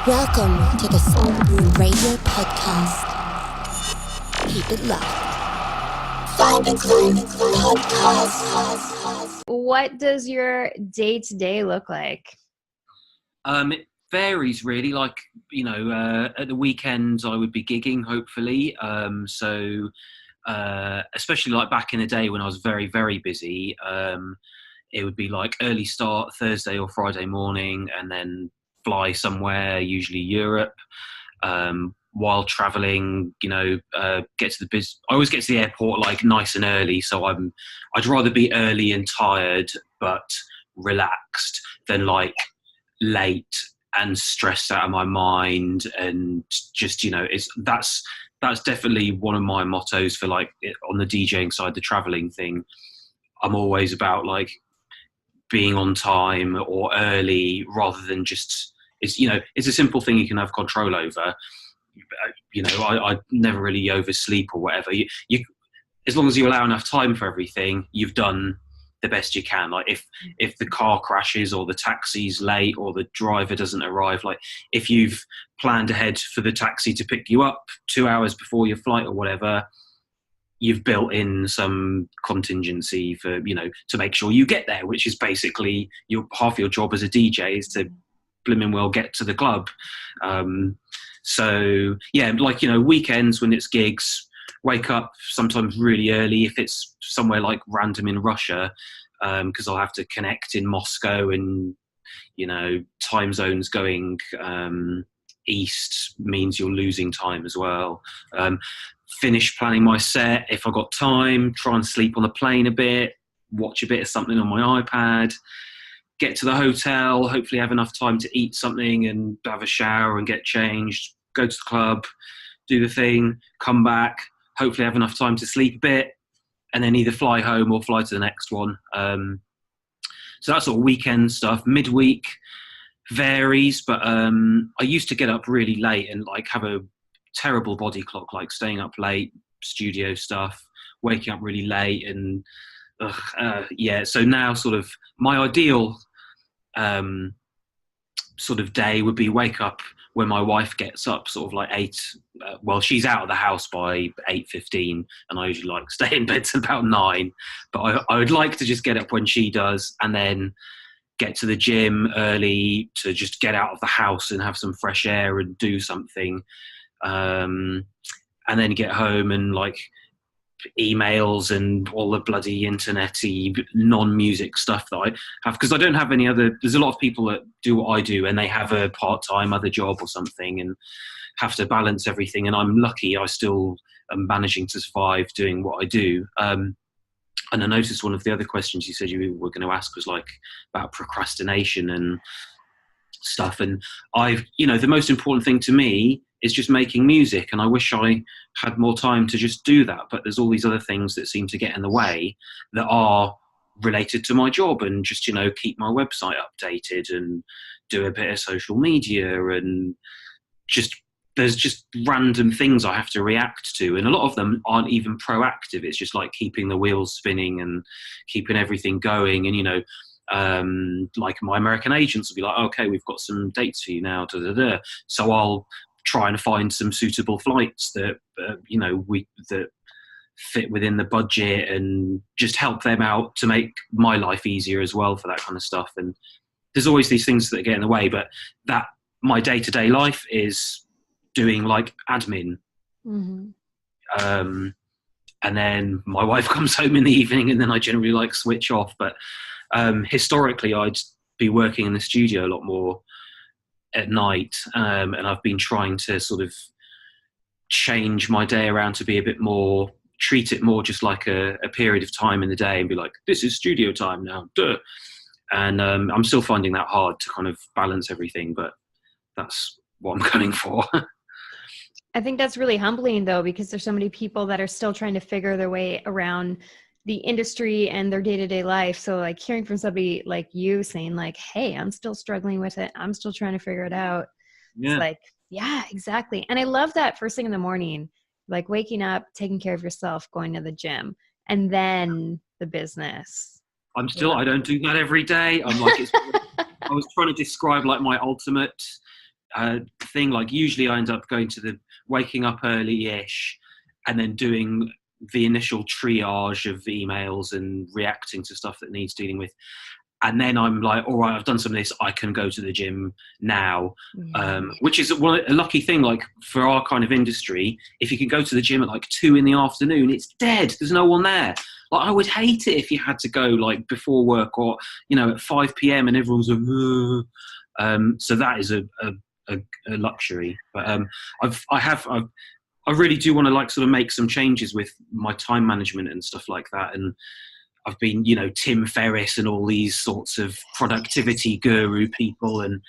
Welcome to the CGRadio podcast. Keep it locked. Find the Clue podcast. What does your day-to-day look like? It varies really. Like, at the weekends I would be gigging, hopefully. Especially like back in the day when I was very, very busy, it would be like early start Thursday or Friday morning and then fly somewhere, usually Europe. While traveling, get to I always get to the airport like nice and early. So I'd rather be early and tired, but relaxed than like late and stressed out of my mind. And just, that's definitely one of my mottos for like on the DJing side, the traveling thing. I'm always about like being on time or early rather than just, it's a simple thing you can have control over. I never really oversleep or whatever. You as long as you allow enough time for everything, you've done the best you can. Like if the car crashes or the taxi's late or the driver doesn't arrive, like if you've planned ahead for the taxi to pick you up 2 hours before your flight or whatever, you've built in some contingency for, to make sure you get there, which is basically half your job as a DJ is to blimmin' well get to the club. So yeah, like, weekends when it's gigs, wake up sometimes really early if it's somewhere like random in Russia, because I'll have to connect in Moscow and, time zones going east means you're losing time as well. Finish planning my set if I've got time, try and sleep on the plane a bit, watch a bit of something on my iPad, get to the hotel, hopefully have enough time to eat something and have a shower and get changed, go to the club, do the thing, come back, hopefully have enough time to sleep a bit, and then either fly home or fly to the next one. So that's all weekend stuff. Midweek varies, but I used to get up really late and like have a terrible body clock, like staying up late, studio stuff, waking up really late, and so now sort of my ideal sort of day would be wake up when my wife gets up, sort of like 8. She's out of the house by 8:15, and I usually like stay in bed till about 9. But I would like to just get up when she does, and then get to the gym early to just get out of the house and have some fresh air and do something, and then get home and like emails and all the bloody internet-y non-music stuff that I have, because I don't have any other. There's a lot of people that do what I do and they have a part-time other job or something and have to balance everything, and I'm lucky I still am managing to survive doing what I do. And I noticed one of the other questions you said you were going to ask was like about procrastination and stuff, and the most important thing to me is just making music, and I wish I had more time to just do that, but there's all these other things that seem to get in the way that are related to my job, and just keep my website updated and do a bit of social media, and there's just random things I have to react to, and a lot of them aren't even proactive. It's just like keeping the wheels spinning and keeping everything going, and like my American agents will be like, okay, we've got some dates for you now, so I'll try and find some suitable flights that that fit within the budget, and just help them out to make my life easier as well for that kind of stuff. And there's always these things that get in the way, but that my day-to-day life is doing like admin. Mm-hmm. And then my wife comes home in the evening, and then I generally like switch off. But historically I'd be working in the studio a lot more at night, and I've been trying to sort of change my day around to be a bit more, treat it more just like a period of time in the day, and be like, this is studio time now, duh. And I'm still finding that hard to kind of balance everything, but that's what I'm going for. I think that's really humbling though, because there's so many people that are still trying to figure their way around the industry and their day-to-day life. So like hearing from somebody like you saying like, hey, I'm still struggling with it, I'm still trying to figure it out. Yeah. It's like, yeah, exactly. And I love that first thing in the morning, like waking up, taking care of yourself, going to the gym, and then the business. I don't do that every day. I'm like, I was trying to describe like my ultimate thing. Like usually I end up waking up early-ish and then doing the initial triage of emails and reacting to stuff that needs dealing with. And then I'm like, all right, I've done some of this. I can go to the gym now, which is a lucky thing. Like for our kind of industry, if you can go to the gym at like 2 p.m, it's dead. There's no one there. Like I would hate it if you had to go like before work or at 5 p.m. and everyone's like, ugh. So that is a luxury. But I really do want to like sort of make some changes with my time management and stuff like that. And I've been, Tim Ferriss and all these sorts of productivity guru people. And,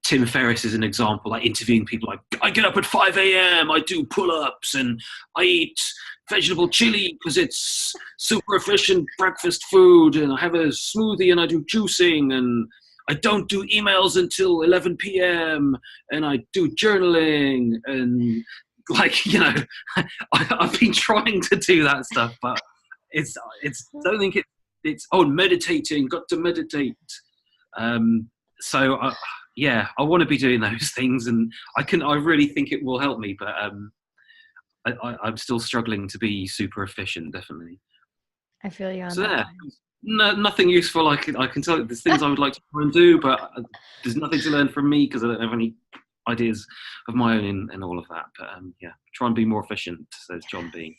Tim Ferriss is an example, like interviewing people like, I get up at 5 a.m, I do pull-ups and I eat vegetable chili because it's super efficient breakfast food, and I have a smoothie and I do juicing, and I don't do emails until 11 p.m. and I do journaling, and like, I've been trying to do that stuff, but don't think it's meditating, got to meditate. So I want to be doing those things, and I really think it will help me, but I'm still struggling to be super efficient, definitely. I feel you on so that. Nothing useful. I can tell you there's things I would like to try and do, but there's nothing to learn from me because I don't have any ideas of my own in all of that. But try and be more efficient, says John B.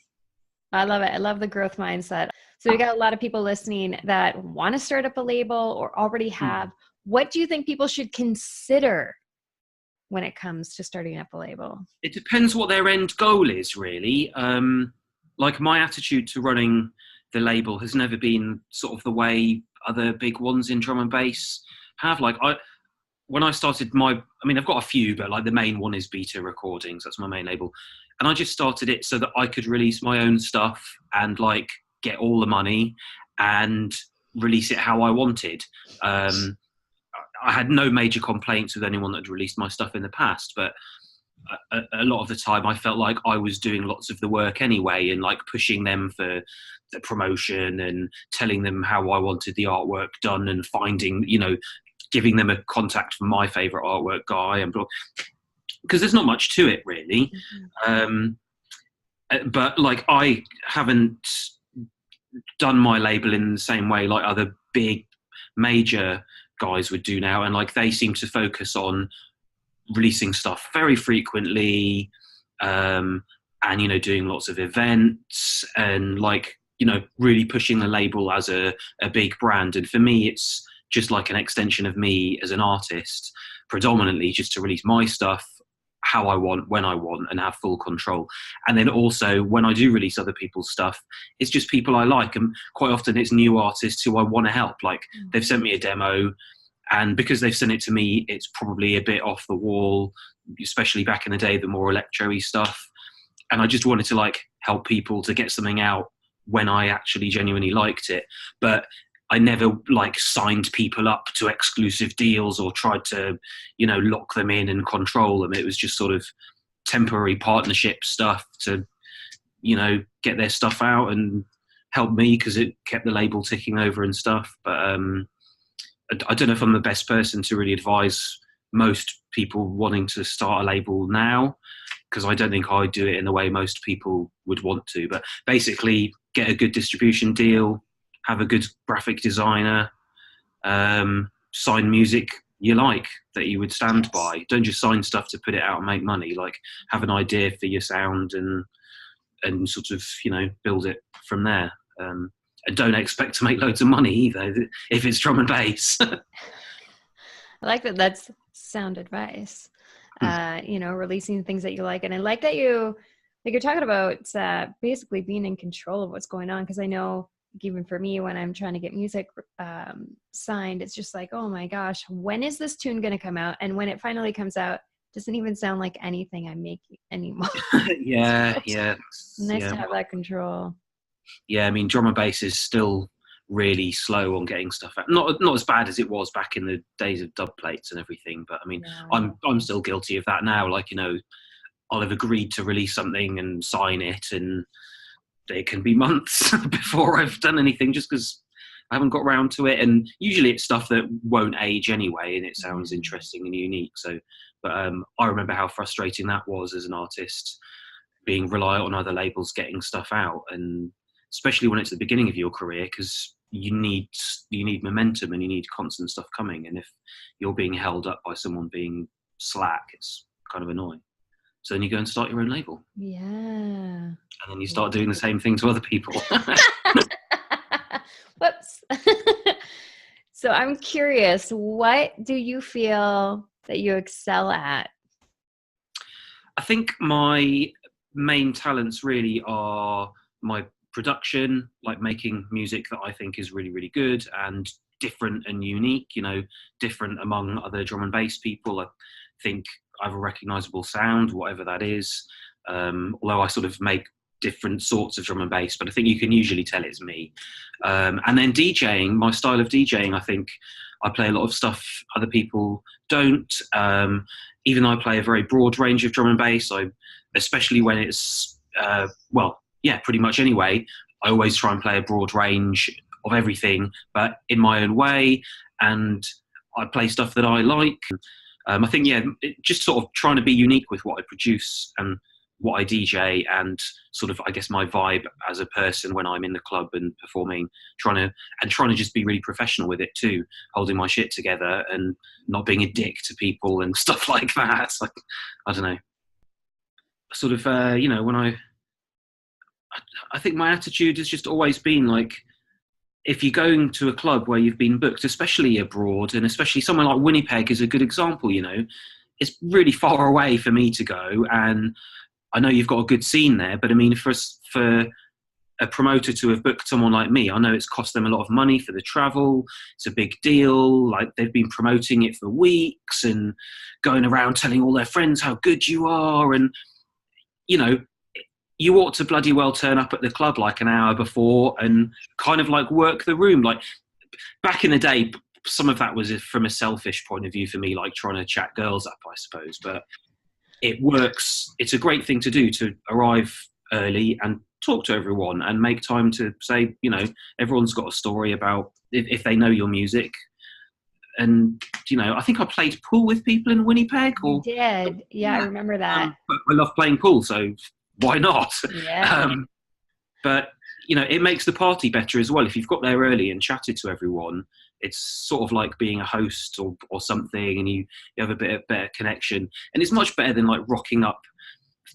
I love it. I love the growth mindset. So we got a lot of people listening that want to start up a label or already have. What do you think people should consider when it comes to starting up a label? It depends what their end goal is, really. Like my attitude to running the label has never been sort of the way other big ones in drum and bass have. Like when I started I've got a few, but like the main one is Beta Recordings. That's my main label. And I just started it so that I could release my own stuff and like get all the money and release it how I wanted. I had no major complaints with anyone that had released my stuff in the past, but a lot of the time I felt like I was doing lots of the work anyway, and like pushing them for the promotion and telling them how I wanted the artwork done, and finding, giving them a contact for my favorite artwork guy, and because there's not much to it really. But like I haven't done my label in the same way like other big major guys would do now, and like they seem to focus on releasing stuff very frequently, and doing lots of events, and like really pushing the label as a big brand. And for me it's just like an extension of me as an artist, predominantly just to release my stuff how I want, when I want, and have full control. And then also when I do release other people's stuff, it's just people I like, and quite often it's new artists who I want to help. Like they've sent me a demo, and because they've sent it to me, it's probably a bit off the wall, especially back in the day, the more electro-y stuff. And I just wanted to like help people to get something out when I actually genuinely liked it. But I never like signed people up to exclusive deals or tried to, lock them in and control them. It was just sort of temporary partnership stuff to, get their stuff out and help me, because it kept the label ticking over and stuff. But I don't know if I'm the best person to really advise most people wanting to start a label now, because I don't think I'd do it in the way most people would want to. But basically get a good distribution deal, have a good graphic designer, sign music you like that you would stand by. Don't just sign stuff to put it out and make money. Like have an idea for your sound and sort of, build it from there. And don't expect to make loads of money either if it's drum and bass. I like that. That's sound advice. Releasing things that you like. And I like that you're talking about basically being in control of what's going on. Because I know even for me, when I'm trying to get music signed, it's just like, oh my gosh, when is this tune going to come out? And when it finally comes out, it doesn't even sound like anything I'm making anymore. Yeah. Nice to have that control. Yeah, I mean, drum and bass is still really slow on getting stuff out. Not as bad as it was back in the days of dub plates and everything, but I mean, no. I'm still guilty of that now. Like, I'll have agreed to release something and sign it, and it can be months before I've done anything, just because I haven't got round to it. And usually it's stuff that won't age anyway, and it sounds interesting and unique. So, but I remember how frustrating that was as an artist, being reliant on other labels getting stuff out, and especially when it's the beginning of your career, because you need momentum and you need constant stuff coming. And if you're being held up by someone being slack, it's kind of annoying. So then you go and start your own label. Yeah. And then you start doing the same thing to other people. Whoops. So I'm curious, what do you feel that you excel at? I think my main talents really are my production, like making music that I think is really, really good and different and unique, you know, different among other drum and bass people. I think I have a recognizable sound, whatever that is. Although I sort of make different sorts of drum and bass, but I think you can usually tell it's me. And then DJing, my style of DJing, I think I play a lot of stuff other people don't. Even though I play a very broad range of drum and bass, especially when it's, pretty much anyway, I always try and play a broad range of everything, but in my own way, and I play stuff that I like. I think, just sort of trying to be unique with what I produce and what I DJ, and sort of, I guess, my vibe as a person when I'm in the club and performing, trying to just be really professional with it too, holding my shit together and not being a dick to people and stuff like that. It's like, I don't know, sort of, when I think my attitude has just always been like, if you're going to a club where you've been booked, especially abroad, and especially somewhere like Winnipeg is a good example, you know, it's really far away for me to go, and I know you've got a good scene there, but I mean, for a promoter to have booked someone like me, I know it's cost them a lot of money for the travel. It's a big deal. Like, they've been promoting it for weeks and going around telling all their friends how good you are, and, you know, you ought to bloody well turn up at the club like an hour before and kind of like work the room. Like, back in the day, some of that was from a selfish point of view for me, like trying to chat girls up, I suppose. But it works. It's a great thing to do, to arrive early and talk to everyone and make time to say, you know, everyone's got a story about if they know your music. And, you know, I think I played pool with people in Winnipeg. You did. Yeah, I remember that. But I love playing pool, so why not? Yeah. But, you know, it makes the party better as well. If you've got there early and chatted to everyone, it's sort of like being a host or something, and you have a bit of better connection. And it's much better than like rocking up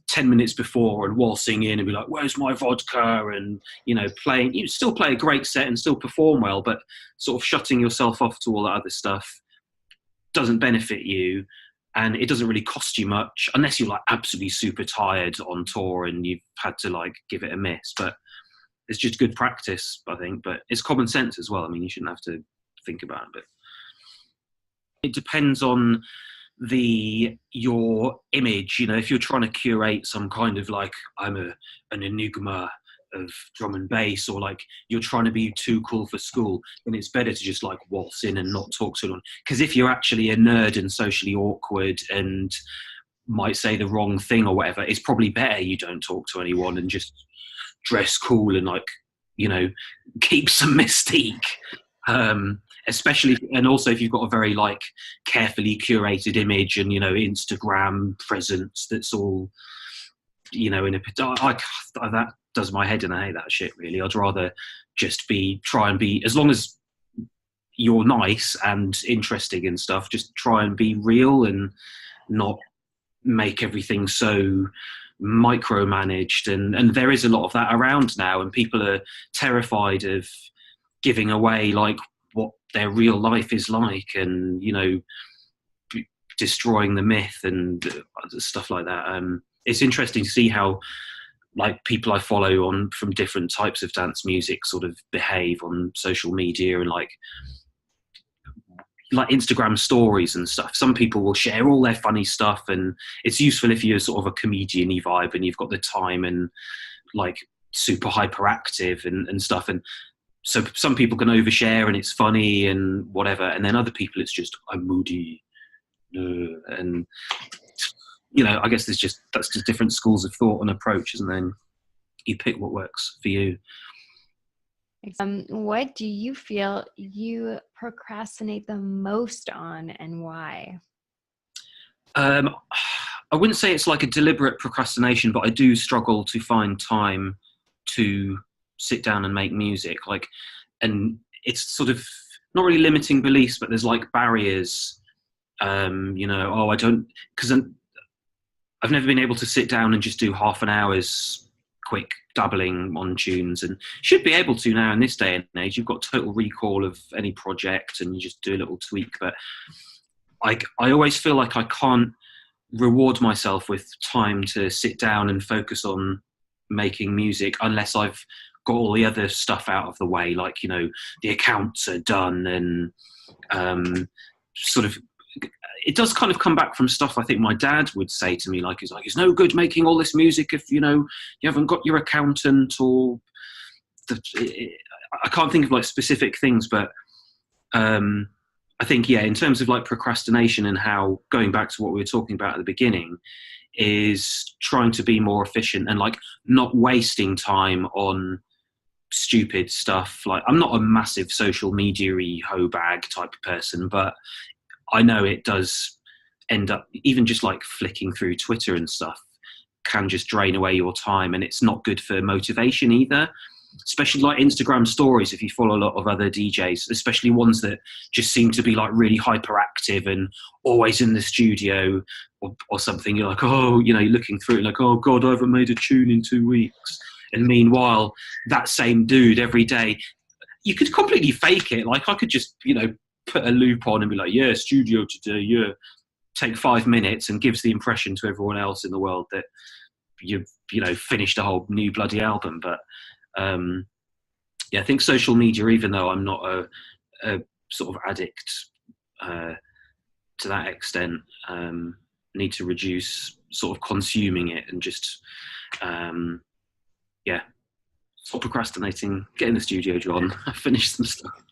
10 minutes before and waltzing in and be like, where's my vodka? And, you know, you still play a great set and still perform well, but sort of shutting yourself off to all that other stuff doesn't benefit you. And it doesn't really cost you much unless you're like absolutely super tired on tour and you've had to like give it a miss. But it's just good practice, I think. But it's common sense as well. I mean, you shouldn't have to think about it. But it depends on your image. You know, if you're trying to curate some kind of like, I'm an enigma of drum and bass, or like you're trying to be too cool for school, then it's better to just like waltz in and not talk to anyone. Because if you're actually a nerd and socially awkward and might say the wrong thing or whatever, it's probably better you don't talk to anyone and just dress cool and like, you know, keep some mystique. Especially, and also if you've got a very like carefully curated image and, you know, Instagram presence that's all, you know, that does my head in. I hate that shit, really. I'd rather just try and be, as long as you're nice and interesting and stuff, just try and be real and not make everything so micromanaged. And there is a lot of that around now, and people are terrified of giving away like what their real life is like, and, you know, destroying the myth and stuff like that. It's interesting to see how like people I follow from different types of dance music sort of behave on social media and like Instagram stories and stuff. Some people will share all their funny stuff, and it's useful if you're sort of a comedian-y vibe and you've got the time and like super hyperactive and stuff. And so some people can overshare and it's funny and whatever, and then other people it's just, I'm moody, and, you know, I guess that's just different schools of thought and approach, and then you pick what works for you. What do you feel you procrastinate the most on, and why? I wouldn't say it's like a deliberate procrastination, but I do struggle to find time to sit down and make music. Like, and it's sort of not really limiting beliefs, but there's like barriers. I don't, because I've never been able to sit down and just do half an hour's quick dabbling on tunes, and should be able to now in this day and age. You've got total recall of any project and you just do a little tweak, but I always feel like I can't reward myself with time to sit down and focus on making music unless I've got all the other stuff out of the way, like, the accounts are done, and sort of, it does kind of come back from stuff I think my dad would say to me, like, it's no good making all this music if, you haven't got your accountant, or I can't think of like specific things, but I think, in terms of like procrastination and how, going back to what we were talking about at the beginning, is trying to be more efficient and like not wasting time on stupid stuff. Like, I'm not a massive social media-y hoe bag type of person, but I know it does end up, even just like flicking through Twitter and stuff can just drain away your time, and it's not good for motivation either. Especially like Instagram stories, if you follow a lot of other DJs, especially ones that just seem to be like really hyperactive and always in the studio or something, you're like, you're looking through it like, oh God, I haven't made a tune in 2 weeks. And meanwhile, that same dude every day, you could completely fake it. Like, I could just, put a loop on and be like, yeah, studio today, yeah. Take 5 minutes and gives the impression to everyone else in the world that you've, finished a whole new bloody album. But I think social media, even though I'm not a sort of addict to that extent, need to reduce sort of consuming it and just stop procrastinating, get in the studio, John, finish some stuff.